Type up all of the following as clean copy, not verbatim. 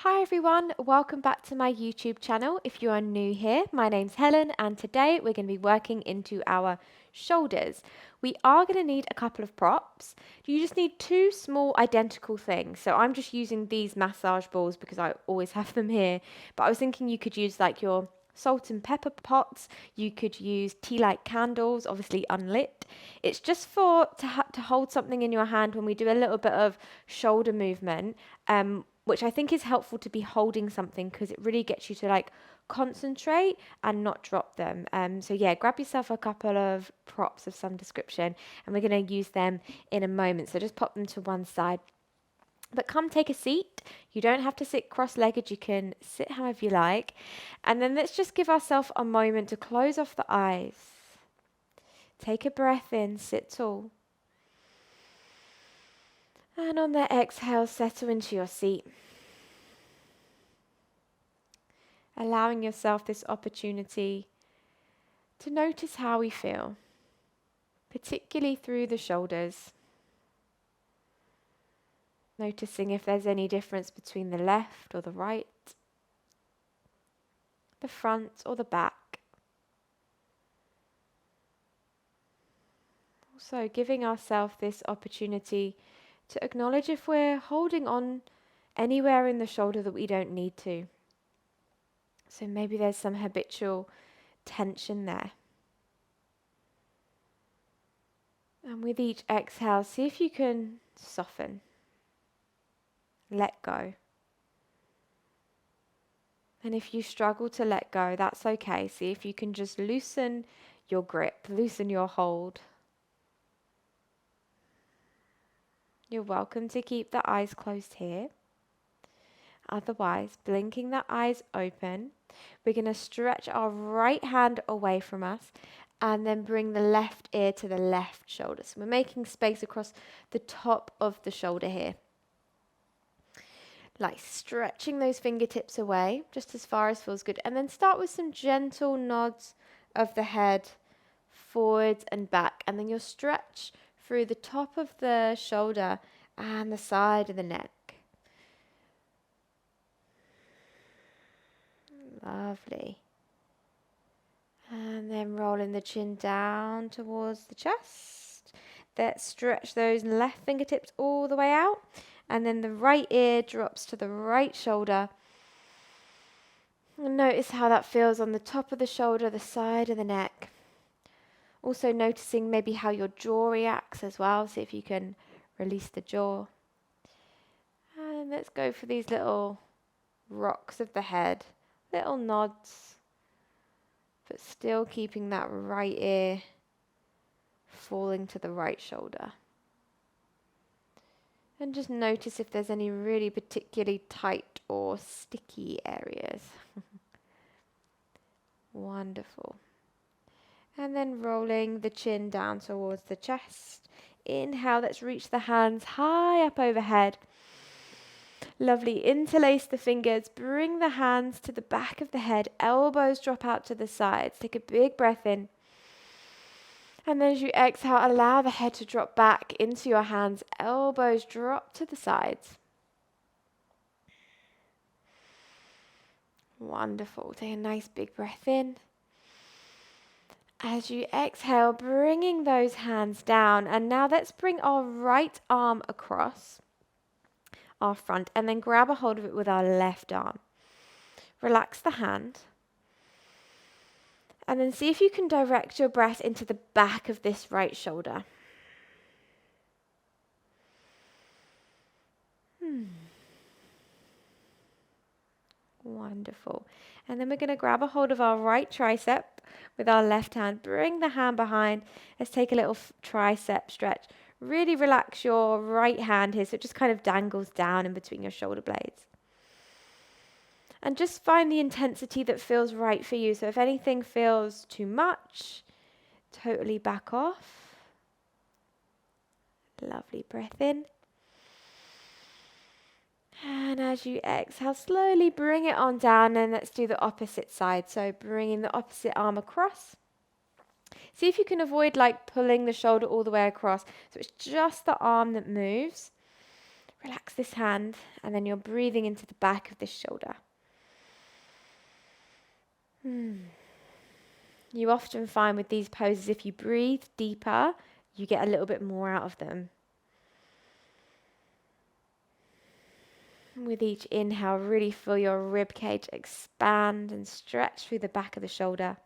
Hi everyone, welcome back to my YouTube channel. If you are new here, my name's Helen and today we're going to be working into our shoulders. We are going to need a couple of props. You just need two small identical things. So I'm just using these massage balls because I always have them here. But I was thinking you could use like your salt and pepper pots. You could use tea light candles, obviously unlit. It's just to hold something in your hand when we do a little bit of shoulder movement. Which I think is helpful to be holding something because it really gets you to like concentrate and not drop them. So yeah, grab yourself a couple of props of some description and we're going to use them in a moment. So just pop them to one side. But come take a seat. You don't have to sit cross-legged. You can sit however you like. And then let's just give ourselves a moment to close off the eyes. Take a breath in, sit tall. And on the exhale, settle into your seat. Allowing yourself this opportunity to notice how we feel, particularly through the shoulders. Noticing if there's any difference between the left or the right, the front or the back. Also giving ourselves this opportunity to acknowledge if we're holding on anywhere in the shoulder that we don't need to. So maybe there's some habitual tension there. And with each exhale, see if you can soften, let go. And if you struggle to let go, that's okay. See if you can just loosen your grip, loosen your hold. You're welcome to keep the eyes closed here. Otherwise, blinking the eyes open, we're going to stretch our right hand away from us and then bring the left ear to the left shoulder. So we're making space across the top of the shoulder here. Like stretching those fingertips away, just as far as feels good. And then start with some gentle nods of the head forwards and back. And then you'll stretch through the top of the shoulder and the side of the neck. Lovely. And then rolling the chin down towards the chest. Let's stretch those left fingertips all the way out. And then the right ear drops to the right shoulder. And notice how that feels on the top of the shoulder, the side of the neck. Also noticing maybe how your jaw reacts as well. See if you can release the jaw. And let's go for these little rocks of the head. Little nods. But still keeping that right ear falling to the right shoulder. And just notice if there's any really particularly tight or sticky areas. Wonderful. And then rolling the chin down towards the chest. Inhale, let's reach the hands high up overhead. Lovely. Interlace the fingers. Bring the hands to the back of the head. Elbows drop out to the sides. Take a big breath in. And then as you exhale, allow the head to drop back into your hands. Elbows drop to the sides. Wonderful. Take a nice big breath in. As you exhale, bringing those hands down. And now let's bring our right arm across our front and then grab a hold of it with our left arm. Relax the hand. And then see if you can direct your breath into the back of this right shoulder. Wonderful. And then we're going to grab a hold of our right tricep with our left hand. Bring the hand behind. Let's take a little tricep stretch. Really relax your right hand here so it just kind of dangles down in between your shoulder blades. And just find the intensity that feels right for you. So if anything feels too much, totally back off. Lovely breath in. And as you exhale, slowly bring it on down and let's do the opposite side. So bringing the opposite arm across. See if you can avoid like pulling the shoulder all the way across. So it's just the arm that moves. Relax this hand, and then you're breathing into the back of this shoulder. You often find with these poses, if you breathe deeper, you get a little bit more out of them. With each inhale, really feel your rib cage expand and stretch through the back of the shoulder.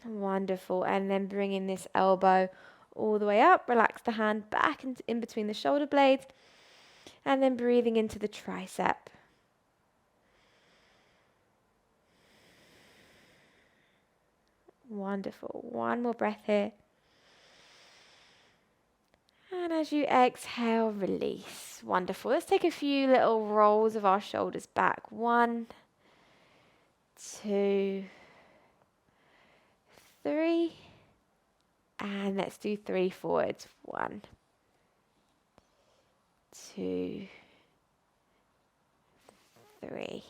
Wonderful. And then bringing this elbow all the way up. Relax the hand back in between the shoulder blades. And then breathing into the tricep. Wonderful. One more breath here. And as you exhale, release. Wonderful. Let's take a few little rolls of our shoulders back. 1, 2, 3. And let's do 3 forwards. 1, 2, 3.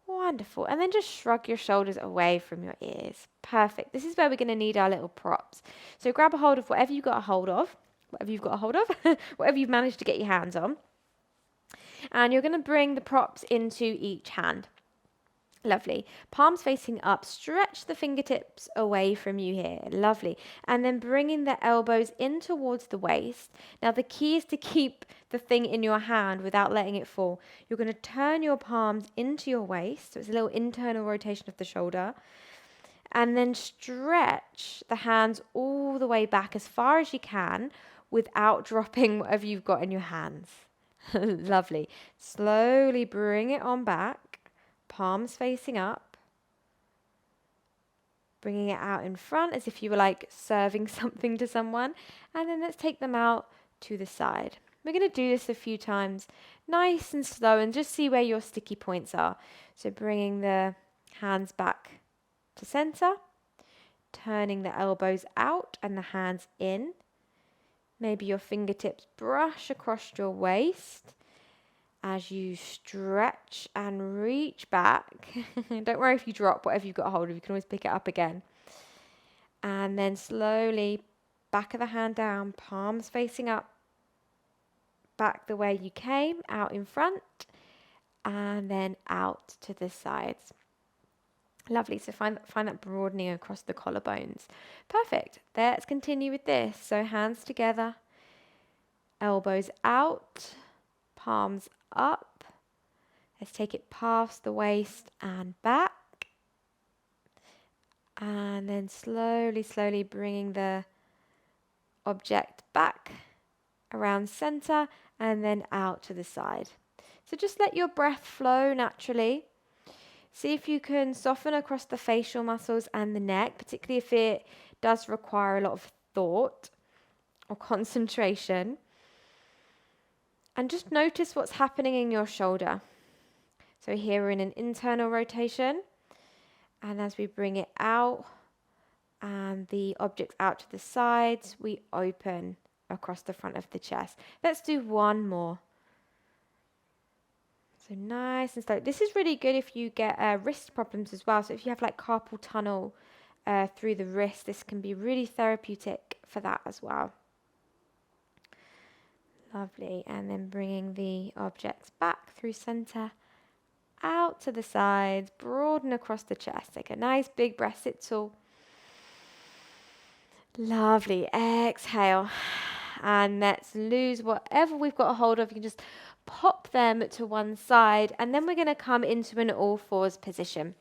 Wonderful. And then just shrug your shoulders away from your ears. Perfect. This is where we're going to need our little props. So grab a hold of whatever you've got a hold of. Whatever you've managed to get your hands on. And you're going to bring the props into each hand. Lovely. Palms facing up. Stretch the fingertips away from you here. Lovely. And then bringing the elbows in towards the waist. Now the key is to keep the thing in your hand without letting it fall. You're going to turn your palms into your waist. So it's a little internal rotation of the shoulder. And then stretch the hands all the way back as far as you can without dropping whatever you've got in your hands. Lovely. Slowly bring it on back. Palms facing up. Bringing it out in front as if you were like serving something to someone. And then let's take them out to the side. We're going to do this a few times, nice and slow, and just see where your sticky points are. So bringing the hands back to center, turning the elbows out and the hands in. Maybe your fingertips brush across your waist as you stretch and reach back. Don't worry if you drop whatever you've got a hold of, you can always pick it up again. And then slowly back of the hand down, palms facing up, back the way you came, out in front, and then out to the sides. Lovely. So find that broadening across the collarbones. Perfect. Let's continue with this. So hands together, elbows out, palms up. Let's take it past the waist and back. And then slowly bringing the object back around center and then out to the side. So just let your breath flow naturally. See if you can soften across the facial muscles and the neck, particularly if it does require a lot of thought or concentration. And just notice what's happening in your shoulder. So here we're in an internal rotation. And as we bring it out and the objects out to the sides, we open across the front of the chest. Let's do one more. So nice and slow. This is really good if you get wrist problems as well. So if you have like carpal tunnel through the wrist, this can be really therapeutic for that as well. Lovely. And then bringing the objects back through center, out to the sides, broaden across the chest. Take a nice big breath, sit tall. Lovely. Exhale. And let's lose whatever we've got a hold of. You can just pop them to one side, and then we're going to come into an all fours position.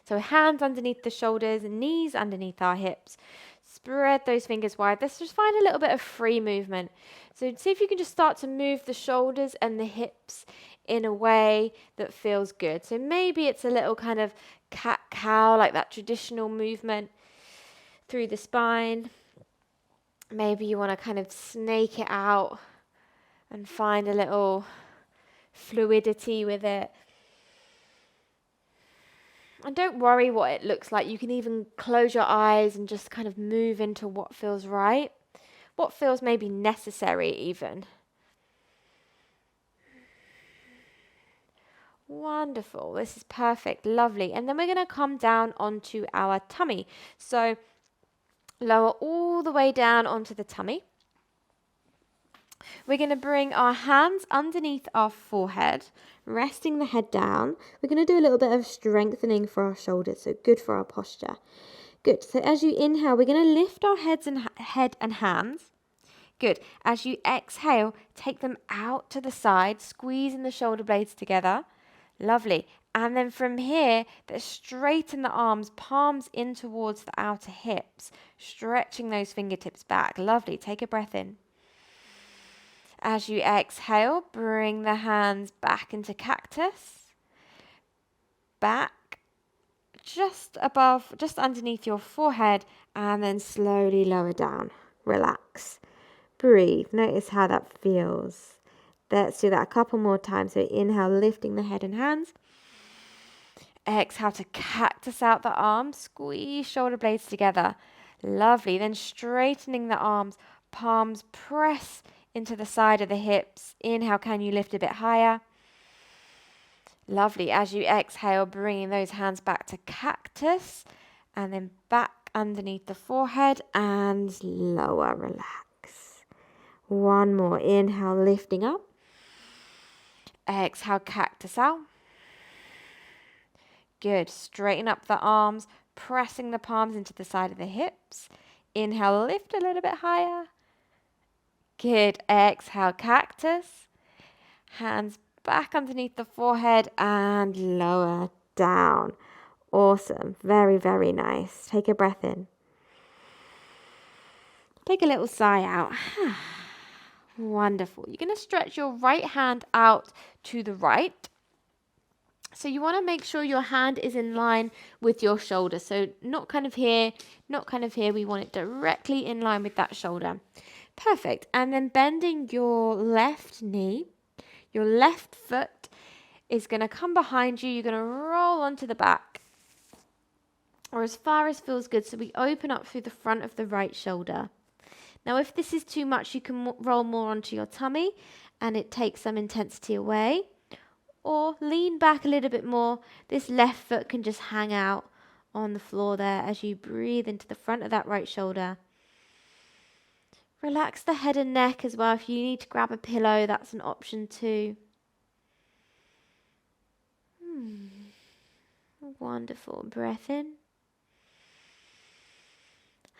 So hands underneath the shoulders, knees underneath our hips. Spread those fingers wide. Let's just find a little bit of free movement. So see if you can just start to move the shoulders and the hips in a way that feels good. So maybe it's a little kind of cat-cow, like that traditional movement through the spine. Maybe you want to kind of snake it out and find a little fluidity with it. And don't worry what it looks like. You can even close your eyes and just kind of move into what feels right, what feels maybe necessary even. Wonderful. This is perfect. Lovely. And then we're going to come down onto our tummy. So lower all the way down onto the tummy. We're going to bring our hands underneath our forehead, resting the head down. We're going to do a little bit of strengthening for our shoulders, so good for our posture. Good. So as you inhale, we're going to lift our head and hands. Good. As you exhale, take them out to the side, squeezing the shoulder blades together. Lovely. And then from here, straighten the arms, palms in towards the outer hips, stretching those fingertips back. Lovely. Take a breath in. As you exhale, bring the hands back into cactus. Back, just above, just underneath your forehead, and then slowly lower down. Relax. Breathe. Notice how that feels. Let's do that a couple more times. So inhale, lifting the head and hands. Exhale to cactus out the arms. Squeeze shoulder blades together. Lovely. Then straightening the arms. Palms press into the side of the hips. Inhale, can you lift a bit higher? Lovely. As you exhale, bringing those hands back to cactus. And then back underneath the forehead and lower. Relax. One more. Inhale, lifting up. Exhale, cactus out. Good. Straighten up the arms, pressing the palms into the side of the hips. Inhale, lift a little bit higher. Good. Exhale, cactus. Hands back underneath the forehead and lower down. Awesome. Very, very nice. Take a breath in. Take a little sigh out. Wonderful. You're going to stretch your right hand out to the right. So you want to make sure your hand is in line with your shoulder. So not kind of here, not kind of here. We want it directly in line with that shoulder. Perfect. And then bending your left knee, your left foot is going to come behind you. You're going to roll onto the back, or as far as feels good. So we open up through the front of the right shoulder. Now, if this is too much, you can roll more onto your tummy and it takes some intensity away. Or lean back a little bit more. This left foot can just hang out on the floor there as you breathe into the front of that right shoulder. Relax the head and neck as well. If you need to grab a pillow, that's an option too. Wonderful. Breath in.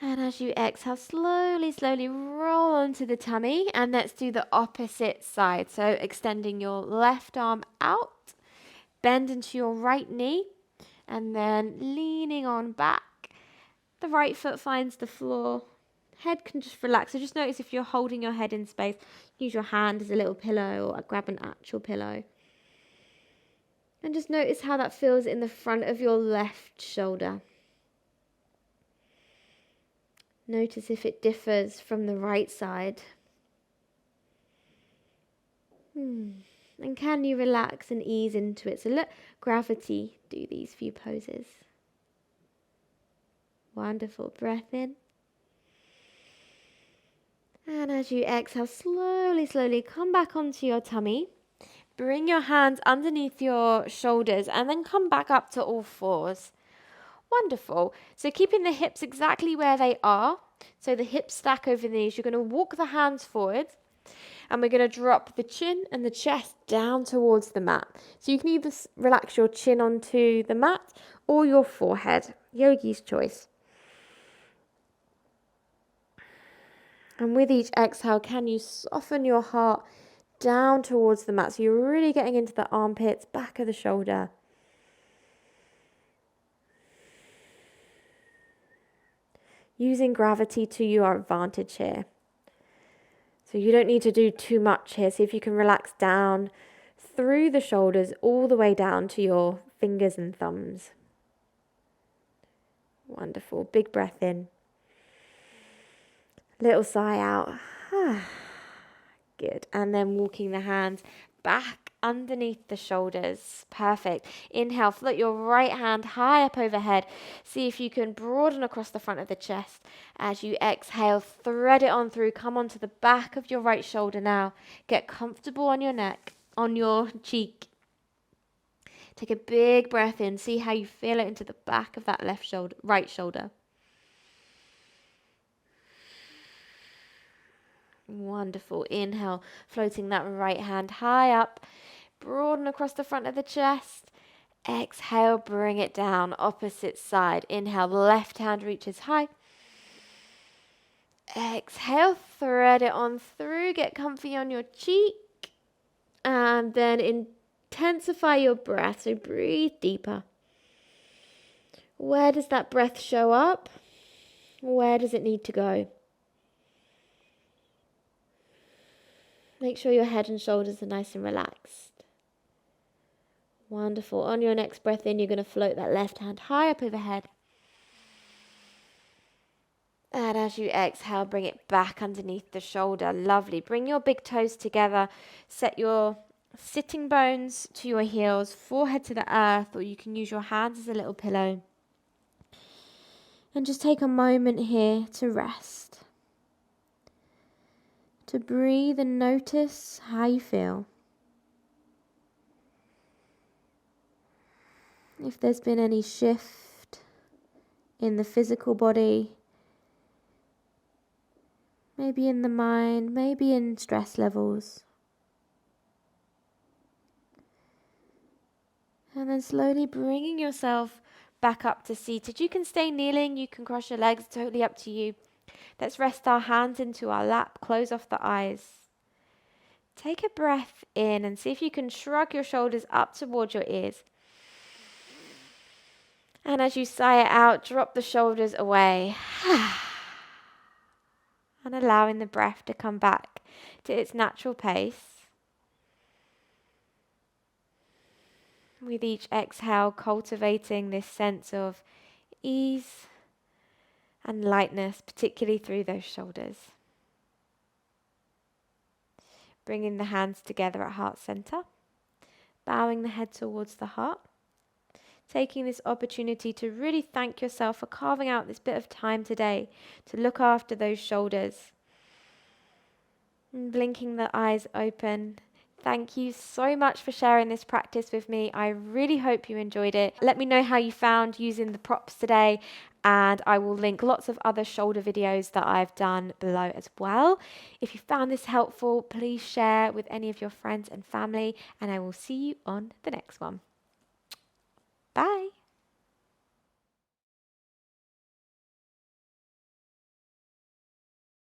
And as you exhale, slowly, slowly roll onto the tummy. And let's do the opposite side. So extending your left arm out, bend into your right knee, and then leaning on back. The right foot finds the floor. Head can just relax. So just notice if you're holding your head in space, use your hand as a little pillow or grab an actual pillow. And just notice how that feels in the front of your left shoulder. Notice if it differs from the right side. And can you relax and ease into it? So let gravity do these few poses. Wonderful. Breath in. And as you exhale, slowly, slowly come back onto your tummy. Bring your hands underneath your shoulders and then come back up to all fours. Wonderful. So keeping the hips exactly where they are. So the hips stack over the knees. You're going to walk the hands forward. And we're going to drop the chin and the chest down towards the mat. So you can either relax your chin onto the mat or your forehead. Yogi's choice. And with each exhale, can you soften your heart down towards the mat? So you're really getting into the armpits, back of the shoulder. Using gravity to your advantage here. So you don't need to do too much here. See if you can relax down through the shoulders all the way down to your fingers and thumbs. Wonderful. Big breath in. Little sigh out. Good. And then walking the hands back underneath the shoulders. Perfect. Inhale, float your right hand high up overhead. See if you can broaden across the front of the chest. As you exhale, thread it on through. Come onto the back of your right shoulder now. Get comfortable on your neck, on your cheek. Take a big breath in. See how you feel it into the back of that right shoulder. Wonderful. Inhale, floating that right hand high up, broaden across the front of the chest. Exhale, bring it down, opposite side. Inhale, left hand reaches high. Exhale, thread it on through, get comfy on your cheek. And then intensify your breath, so breathe deeper. Where does that breath show up? Where does it need to go? Make sure your head and shoulders are nice and relaxed. Wonderful. On your next breath in, you're going to float that left hand high up overhead. And as you exhale, bring it back underneath the shoulder. Lovely. Bring your big toes together. Set your sitting bones to your heels, forehead to the earth, or you can use your hands as a little pillow. And just take a moment here to rest. To breathe and notice how you feel. If there's been any shift in the physical body, maybe in the mind, maybe in stress levels. And then slowly bringing yourself back up to seated. You can stay kneeling, you can cross your legs, totally up to you. Let's rest our hands into our lap, close off the eyes. Take a breath in and see if you can shrug your shoulders up towards your ears. And as you sigh it out, drop the shoulders away. And allowing the breath to come back to its natural pace. With each exhale, cultivating this sense of ease and lightness, particularly through those shoulders. Bringing the hands together at heart center, bowing the head towards the heart. Taking this opportunity to really thank yourself for carving out this bit of time today to look after those shoulders. And blinking the eyes open. Thank you so much for sharing this practice with me. I really hope you enjoyed it. Let me know how you found using the props today, and I will link lots of other shoulder videos that I've done below as well. If you found this helpful, please share with any of your friends and family, and I will see you on the next one. Bye.